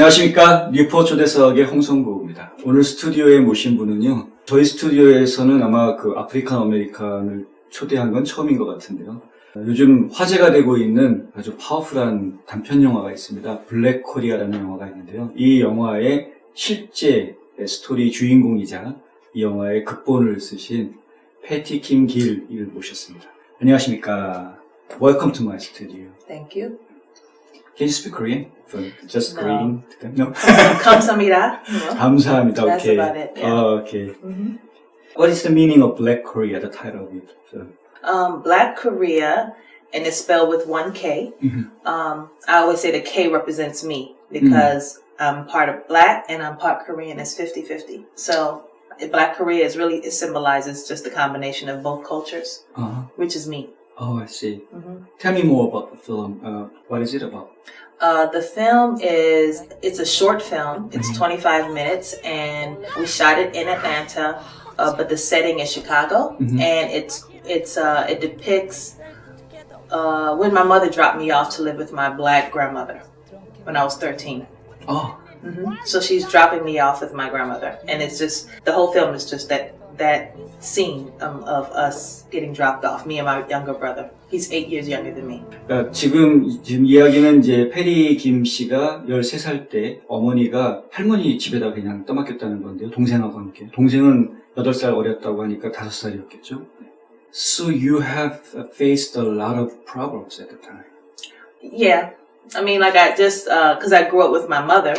안녕하십니까. 뉴포 초대석의 홍성구입니다. 오늘 스튜디오에 모신 분은요. 저희 스튜디오에서는 아마 그 아프리칸 아메리칸을 초대한 건 처음인 것 같은데요. 요즘 화제가 되고 있는 아주 파워풀한 단편 영화가 있습니다. 블랙 코리아라는 영화가 있는데요. 이 영화의 실제 스토리 주인공이자 이 영화의 극본을 쓰신 패티 킴 길을 모셨습니다. 안녕하십니까. Welcome to my studio. Thank you. Can you speak Korean? For just No. greeting to them? No. 감사합니다. 감사합니다. That's Okay. about it, yeah. Okay. What is the meaning of Black Korea? The title of it. Black Korea, and it's spelled with one K. I always say the K represents me because I'm part of Black and I'm part Korean. It's 50-50. So Black Korea is really, it symbolizes just the combination of both cultures, which is me. Oh, I see. Tell me more about the film. What is it about? The film it's a short film. It's 25 minutes and we shot it in Atlanta, but the setting is Chicago. And it depicts, when my mother dropped me off to live with my Black grandmother when I was 13. Oh, So she's dropping me off with my grandmother. And it's just, the whole film is just that scene of us getting dropped off, me and my younger brother. He's 8 years younger than me. 그러니까 지금 이야기는 이제 페리 김 씨가 13살 때 어머니가 할머니 집에다 그냥 떠맡겼다는 건데요. 동생하고 함께. 동생은 8살 어렸다고 하니까 5살이었겠죠. So you have faced a lot of problems at the time. Yeah. I mean, like I just, cause I grew up with my mother.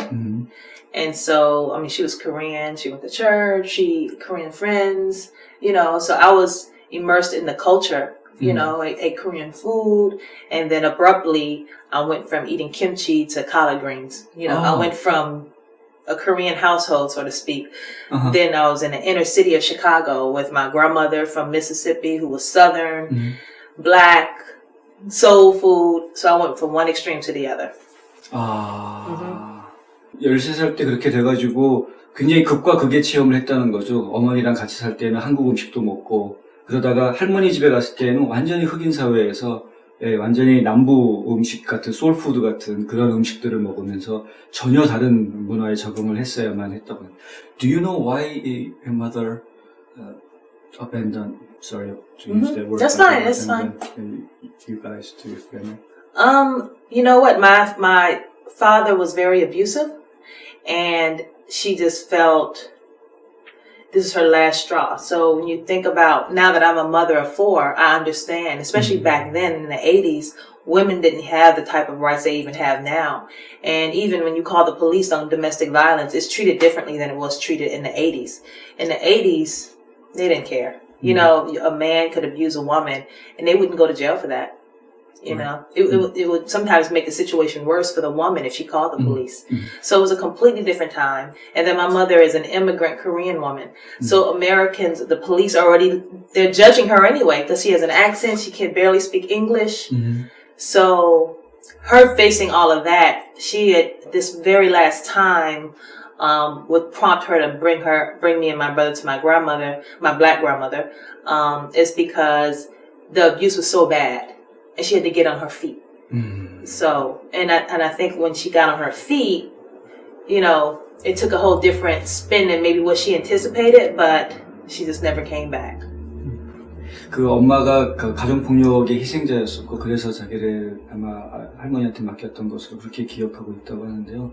And so, I mean, she was Korean, she went to church, Korean friends, you know, so I was immersed in the culture, you know, I ate Korean food, and then abruptly I went from eating kimchi to collard greens, you know, I went from a Korean household, so to speak. Then I was in the inner city of Chicago with my grandmother from Mississippi who was Southern, Black, soul food, so I went from one extreme to the other. 13살 때 그렇게 돼가지고 굉장히 극과 극의 체험을 했다는 거죠. 어머니랑 같이 살 때는 한국 음식도 먹고 그러다가 할머니 집에 갔을 때는 완전히 흑인 사회에서 완전히 남부 음식 같은 소울푸드 같은 그런 음식들을 먹으면서 전혀 다른 문화에 적응을 했어야만 했다고. Do you know why your mother abandoned? Sorry to use that word. That's fine. It's fine. You guys to your family. You know what? My father was very abusive. And she just felt this is her last straw. So when you think about, now that I'm a mother of 4, I understand, especially back then in the 80s, women didn't have the type of rights they even have now. And even when you call the police on domestic violence, it's treated differently than it was treated in the 80s. In the 80s, they didn't care. You know, a man could abuse a woman and they wouldn't go to jail for that. You know, it would sometimes make the situation worse for the woman if she called the police. So it was a completely different time. And then my mother is an immigrant Korean woman. So Americans, the police they're judging her anyway because she has an accent. She can barely speak English. So her facing all of that, she at this very last time, would prompt her to bring me and my brother to my grandmother, my Black grandmother, is because the abuse was so bad. And she had to get on her feet. So, and I think when she got on her feet, you know, it took a whole different spin than maybe what she anticipated, but she just never came back. 그 엄마가 그 가정폭력의 희생자였었고 그래서 자기를 아마 할머니한테 맡겼던 것으로 그렇게 기억하고 있다고 하는데요.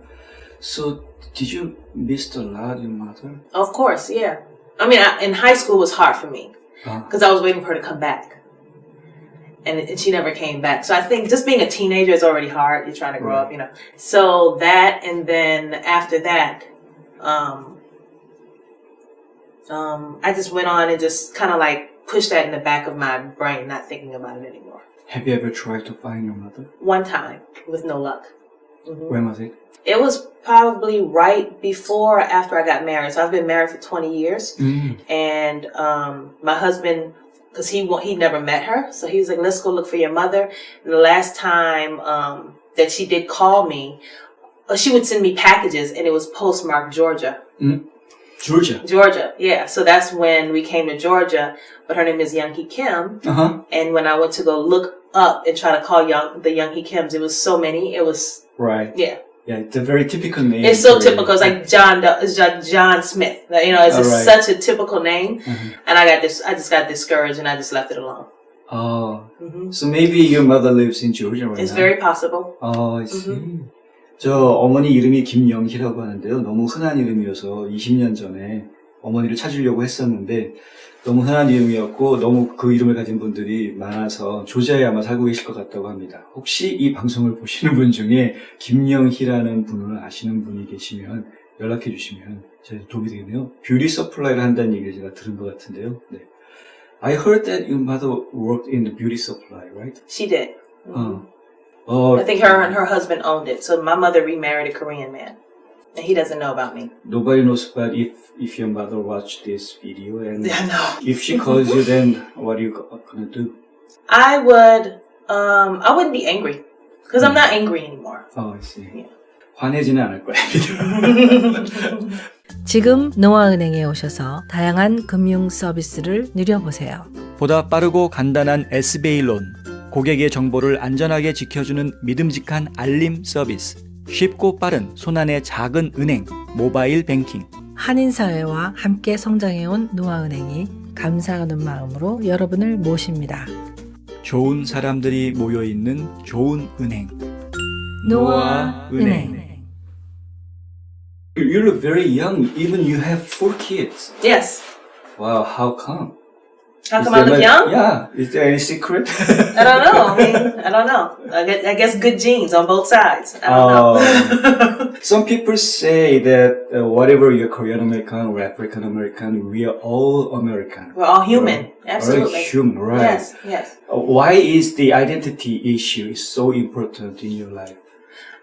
So, did you miss a lot your mother? Of course, yeah. I mean, in high school it was hard for me because I was waiting for her to come back. And she never came back. So I think just being a teenager is already hard. You're trying to grow up, you know. So that, and then after that, I just went on and just kind of like pushed that in the back of my brain, not thinking about it anymore. Have you ever tried to find your mother? One time, with no luck. When was it? It was probably right before or after I got married. So I've been married for 20 years. And my husband, because he never met her, so he was like, let's go look for your mother. And the last time that she did call me, she would send me packages, and it was postmarked Georgia. Georgia, yeah. So that's when we came to Georgia, but her name is Young Hee Kim. And when I went to go look up and try to call the Young Hee Kims, it was so many, it was... Right. Yeah. Yeah, it's a very typical name. It's so for- typical. It's like it's like John Smith. You know, it's just Alright. such a typical name. And I just got discouraged and I just left it alone. Oh, so maybe your mother lives in Georgia right It's now. very possible. I see. 저 어머니 이름이 김영희라고 하는데요. 너무 흔한 이름이어서 20년 전에 어머니를 찾으려고 했었는데 너무 흔한 이름이었고 너무 그 이름을 가진 분들이 많아서 조지아에 아마 살고 계실 것 같다고 합니다. 혹시 이 방송을 보시는 분 중에 김영희라는 분을 아시는 분이 계시면 연락해 주시면 저희 도움이 되겠네요. 뷰티 서플라이를 한다는 얘기를 제가 들은 것 같은데요. 네. I heard that your mother worked in the beauty supply, right? She did. Oh, I think her and her husband owned it. So my mother remarried a Korean man. And he doesn't know about me. nobody knows, but if your mother watched this video and Yeah, no. if she calls you, then what are you gonna do? I wouldn't be angry. Because I'm not angry anymore. Oh, I see. Yeah. 화내지는 않을 거야, 믿어. 지금 노아은행에 오셔서 다양한 금융 서비스를 누려보세요. 보다 빠르고 간단한 SBA론, 고객의 정보를 안전하게 지켜주는 믿음직한 알림 서비스, 쉽고 빠른 손안의 작은 은행, 모바일 뱅킹. 한인사회와 함께 성장해온 노아은행이 감사하는 마음으로 여러분을 모십니다. 좋은 사람들이 모여있는 좋은 은행. 노아은행. You look very young. Even you have 4 kids. Yes. Wow, how come? How Is come I there look young? Yeah. Is there any secret? I don't know. I don't know. I guess good genes on both sides. I don't know. Some people say that whatever you're Korean American or African American, we are all American. We're all human. Right. Absolutely. All human, right? Yes, yes. Why is the identity issue so important in your life?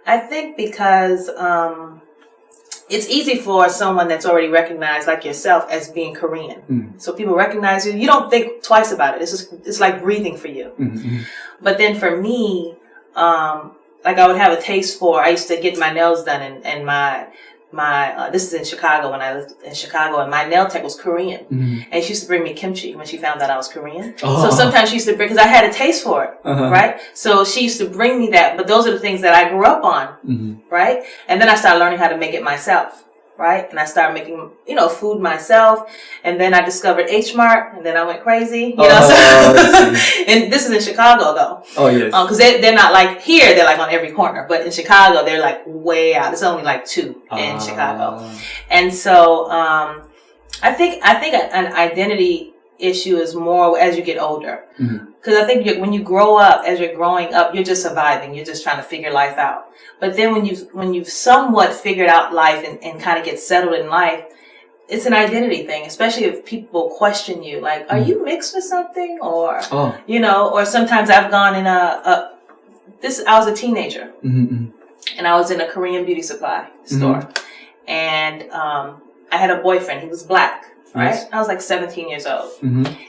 I think because it's easy for someone that's already recognized, like yourself, as being Korean. So people recognize you. You don't think twice about it. It's like breathing for you. But then for me, like I would have a taste for. I used to get my nails done, and my this is in Chicago when I lived in Chicago, and my nail tech was Korean, and she used to bring me kimchi when she found out I was Korean. So sometimes she used to bring, because I had a taste for it, right? So she used to bring me that. But those are the things that I grew up on, right? And then I started learning how to make it myself. Right? And I started making, food myself. And then I discovered H Mart, and then I went crazy. And this is in Chicago though. Oh, yes. Cause they're not like here, they're like on every corner. But in Chicago, they're like way out. It's only like 2 in Chicago. And so, I think an identity issue is more as you get older. Cause I think when you grow up, as you're growing up, you're just surviving. You're just trying to figure life out. But then when you've somewhat figured out life and kind of get settled in life, it's an identity thing, especially if people question you, like, are you mixed with something? Or, or sometimes I've gone in I was a teenager and I was in a Korean beauty supply store and, I had a boyfriend. He was black, right? Yes. I was like 17 years old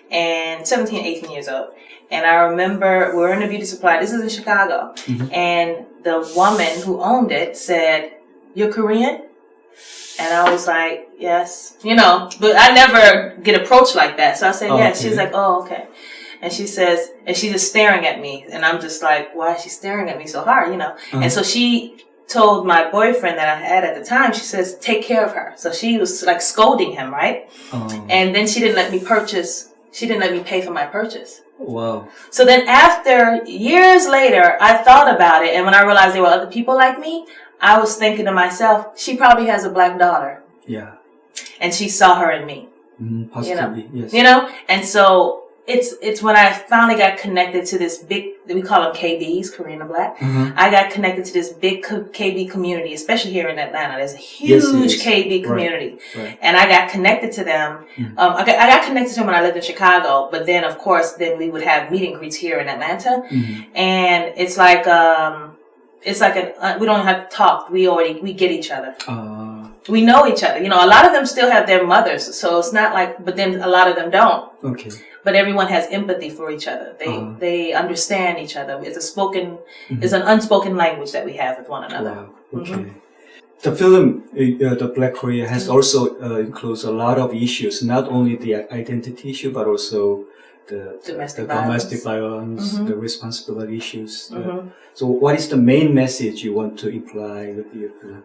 and 17, 18 years old. And I remember we were in a beauty supply. This is in Chicago. And the woman who owned it said, "You're Korean?" And I was like, "Yes." But I never get approached like that. So I said, "Yes." Okay. She's like, "Oh, okay." And she says, and she's just staring at me. And I'm just like, why is she staring at me so hard, And so she told my boyfriend that I had at the time, she says, "Take care of her." So she was like scolding him, right? And then she didn't let me pay for my purchase. Wow. So then after years later, I thought about it. And when I realized there were other people like me, I was thinking to myself, she probably has a black daughter. Yeah. And she saw her in me. Possibly, yes. And so it's when I finally got connected to this big, we call them KBs, Korean and Black. I got connected to this big KB community, especially here in Atlanta. There's a huge KB community. Right. And I got connected to them. I got connected to them when I lived in Chicago, but then of course, then we would have meet and greets here in Atlanta. And it's like, we don't have to talk. We get each other. We know each other. A lot of them still have their mothers, so it's not like, but then a lot of them don't. Okay. But everyone has empathy for each other. They understand each other. It's an unspoken language that we have with one another. Wow. Okay. The film, The Black Korea, has also includes a lot of issues, not only the identity issue, but also the Domestic domestic violence. violence, the responsibility issues. Mhm. So what is the main message you want to imply with your film?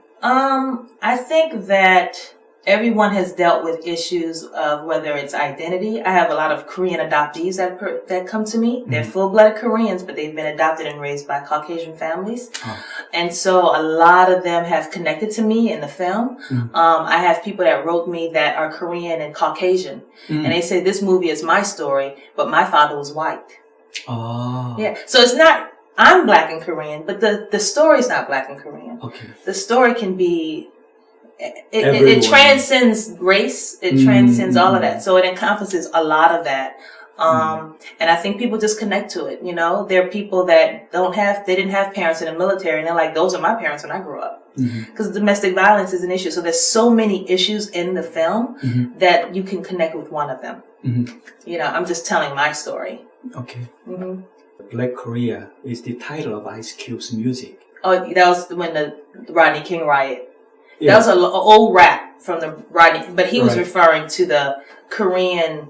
I think that everyone has dealt with issues of whether it's identity. I have a lot of Korean adoptees that come to me. They're full-blooded Koreans, but they've been adopted and raised by Caucasian families. Oh. And so a lot of them have connected to me in the film. I have people that wrote me that are Korean and Caucasian. And they say, this movie is my story, but my father was white. Oh. Yeah. So it's not, I'm black and Korean, but the story's not black and Korean. Okay. The story can be, it Everyone. transcends race. It transcends all of that. So it encompasses a lot of that. And I think people just connect to it. You know, there are people that they didn't have parents in the military, and they're like, those are my parents when I grew up. Because domestic violence is an issue. So there's so many issues in the film that you can connect with one of them. You know, I'm just telling my story. Okay. Black Korea is the title of Ice Cube's music. Oh, that was when the Rodney King riot. Yeah. That was an old rap from the Rodney, but he was Right. referring to the Korean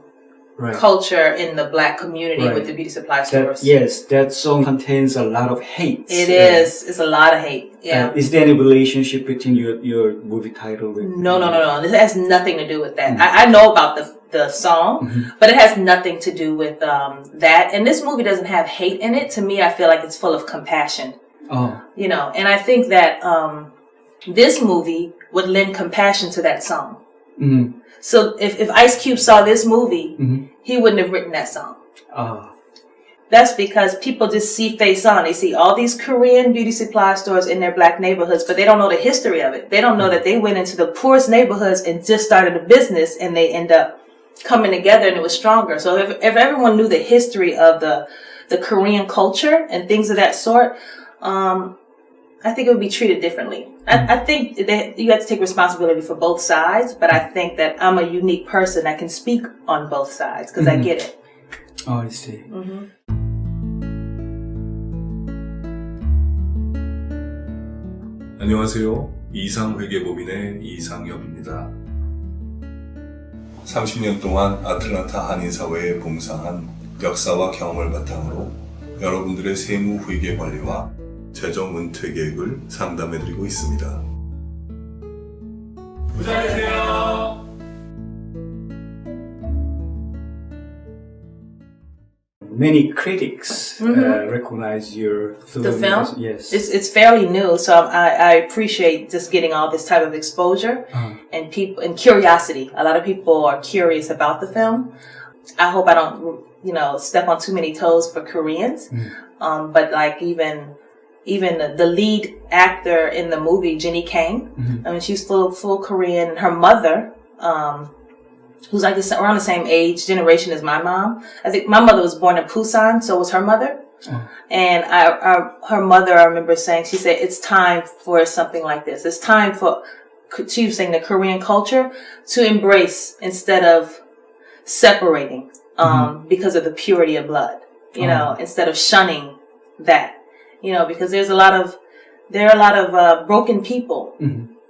Right. culture in the black community Right. with the beauty supply stores. That song contains a lot of hate. It is. It's a lot of hate. Yeah. Is there any relationship between your movie title with? No. This has nothing to do with that. I know about the song, but it has nothing to do with that. And this movie doesn't have hate in it. To me, I feel like it's full of compassion. Oh. You know, and I think that this movie would lend compassion to that song. So if Ice Cube saw this movie, he wouldn't have written that song. That's because people just see face on. They see all these Korean beauty supply stores in their black neighborhoods, but they don't know the history of it. They don't know that they went into the poorest neighborhoods and just started a business, and they end up coming together and it was stronger. So if everyone knew the history of the Korean culture and things of that sort, I think it would be treated differently. I think that you have to take responsibility for both sides, but I think that I'm a unique person that can speak on both sides because I get it. Oh, I see. 안녕하세요. 이상회계법인의 이상엽입니다. 30년 동안 아틀란타 한인사회에 봉사한 역사와 경험을 바탕으로 여러분들의 세무 회계 관리와 재정 은퇴 계획을 상담해드리고 있습니다. 부자 되세요. Many critics recognize your film. The film? Yes. It's fairly new, so I appreciate just getting all this type of exposure and people and curiosity. A lot of people are curious about the film. I hope I don't, step on too many toes for Koreans. But like even the lead actor in the movie, Jenny Kang, I mean, she's full Korean. And her mother, who's like around the same age, generation as my mom. I think my mother was born in Busan, so was her mother. And her mother, I remember saying, she said, it's time for something like this. It's time for, she was saying, the Korean culture to embrace instead of separating, because of the purity of blood, instead of shunning that, because there are a lot of broken people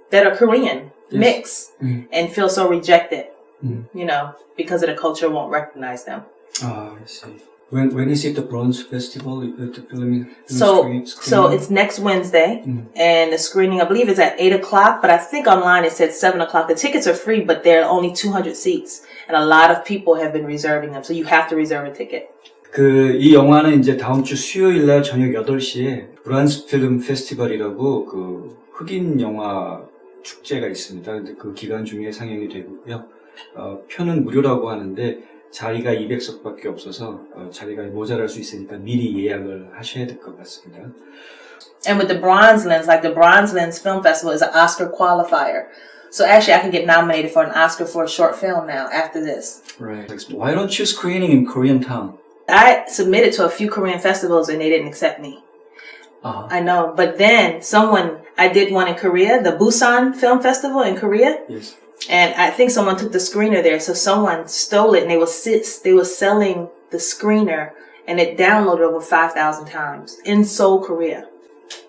that are Korean, mixed, and feel so rejected. Because of the culture won't recognize them. Oh, I see. When is it the Bronze Festival? The film So it's next Wednesday, and the screening, I believe, is at 8:00, but I think online it said 7:00. The tickets are free, but there are only 200 seats, and a lot of people have been reserving them, so you have to reserve a ticket. 이 영화는 이제 다음 주 수요일 날 저녁 8시에 브란스 필름 페스티벌이라고 그 흑인 영화 축제가 있습니다. 근데 그 기간 중에 상영이 되고요. 표는 무료라고 하는데 자리가 200석밖에 없어서 자리가 모자랄 수 있으니까 미리 예약을 하셔야 될 것 같습니다. And with the Bronze Lens, like the Bronze Lens Film Festival is an Oscar qualifier. So actually I can get nominated for an Oscar for a short film now after this. Right. Why don't you screening in Koreatown? I submitted to a few Korean festivals and they didn't accept me. I know, but then I did one in Korea, the Busan Film Festival in Korea. Yes. And I think someone took the screener there, so someone stole it, and they were selling the screener, and it downloaded over 5,000 times in Seoul, Korea.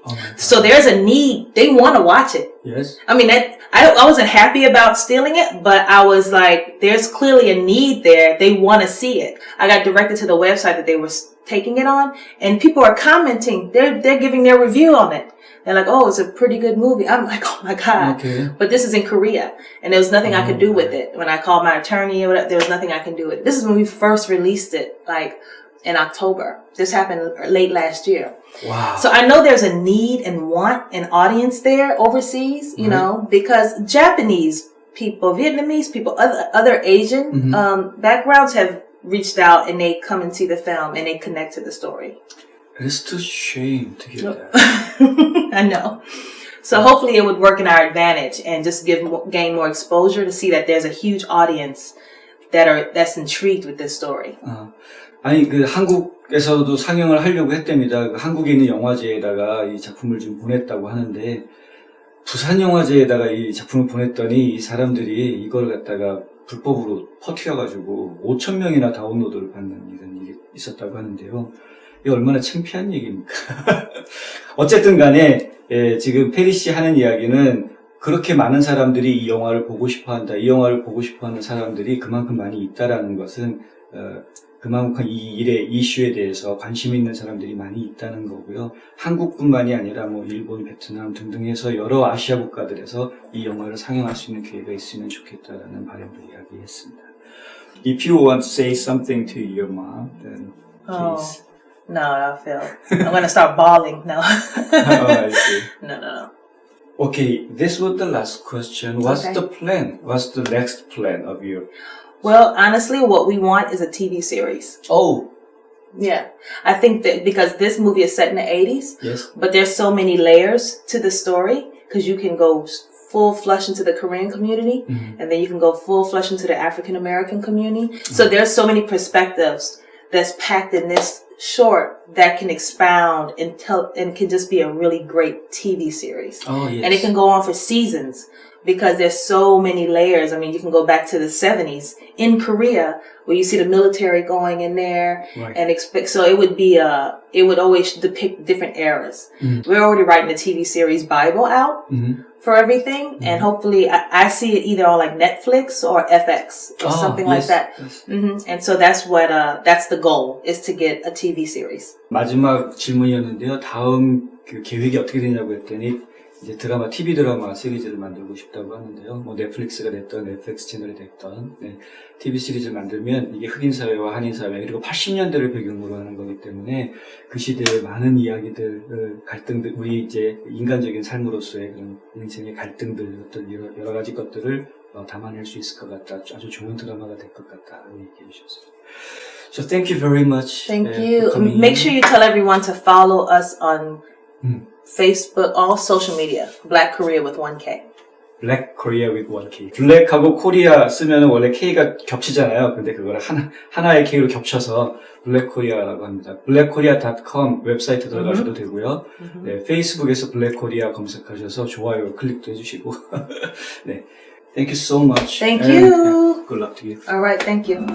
Oh my God. So there's a need. They want to watch it. Yes. I mean, I wasn't happy about stealing it, but I was like, there's clearly a need there. They want to see it. I got directed to the website that they were taking it on, and people are commenting. They're giving their review on it. They're like, oh, it's a pretty good movie. I'm like, oh my God. Okay. But this is in Korea, and there was nothing I could do with it. When I called my attorney or whatever, there was nothing I can do with it. This is when we first released it, like in October. This happened late last year. Wow. So I know there's a need and want an audience there overseas, you know, because Japanese people, Vietnamese people, other Asian backgrounds have reached out and they come and see the film and they connect to the story. It's too shame to get that. I know. So hopefully it would work in our advantage and just gain more exposure to see that there's a huge audience that's intrigued with this story. 아니, 한국에서도 상영을 하려고 했답니다. 한국에 있는 영화제에다가 이 작품을 좀 보냈다고 하는데, 부산영화제에다가 이 작품을 보냈더니 이 사람들이 이걸 갖다가 불법으로 퍼뜨려가지고 5,000명이나 다운로드를 받는 이런 일이 있었다고 하는데요. 이게 얼마나 창피한 얘기입니까? 어쨌든 간에, 지금 페리 씨 하는 이야기는 그렇게 많은 사람들이 이 영화를 보고 싶어 한다. 이 영화를 보고 싶어 하는 사람들이 그만큼 많이 있다라는 것은, 그만큼 이 일의 이슈에 대해서 관심 있는 사람들이 많이 있다는 거고요. 한국뿐만이 아니라 뭐 일본, 베트남 등등 해서 여러 아시아 국가들에서 이 영화를 상영할 수 있는 기회가 있으면 좋겠다라는 바람도 이야기했습니다. If you want to say something to your mom, then please. No, I feel I'm gonna start bawling. No. I see. No. Okay, this was the last question. What's Okay. the plan? What's the next plan of you? Well, honestly, what we want is a TV series. Oh, Yeah. I think that because this movie is set in the 80s, yes. but there's so many layers to the story because you can go full flush into the Korean community and then you can go full flush into the African American community. So there's so many perspectives that's packed in this short that can expound and can just be a really great TV series. Oh, yes. And it can go on for seasons because there's so many layers. I mean, you can go back to the 70s in Korea where you see the military going in there Right. and so it would always depict different eras. We're already writing the TV series Bible out for everything. And hopefully I see it either on like Netflix or FX or something like yes, that. yes. And so that's that's the goal is to get a TV series. 마지막 질문이었는데요. 다음 그 계획이 어떻게 되냐고 했더니 이제 TV 드라마 시리즈를 만들고 싶다고 하는데요. 뭐 넷플릭스가 됐던 FX 채널이 됐던 TV 시리즈를 만들면 이게 흑인 사회와 한인 사회 그리고 80년대를 배경으로 하는 거기 때문에 그 시대의 많은 이야기들, 갈등들, 우리 이제 인간적인 삶으로서의 그런 인생의 갈등들, 어떤 여러 가지 것들을 담아낼 수 있을 것 같다. 아주 좋은 드라마가 될 것 같다라고 얘기해 주셨어요. So thank you very much. Thank for you. coming Make in. sure you tell everyone to follow us on Facebook, all social media, Black Korea with 1K. Black Korea with 1K. 블랙하고 코리아 쓰면은 원래 K가 겹치잖아요. 근데 그걸 하나의 K로 겹쳐서 블랙 코리아라고 합니다. blackkorea.com 웹사이트 들어가셔도 되고요. 네, 페이스북에서 블랙 코리아 검색하셔서 좋아요 클릭도 해주시고. 네. Thank you so much. Thank and, you. Good luck to you. All right. Thank you.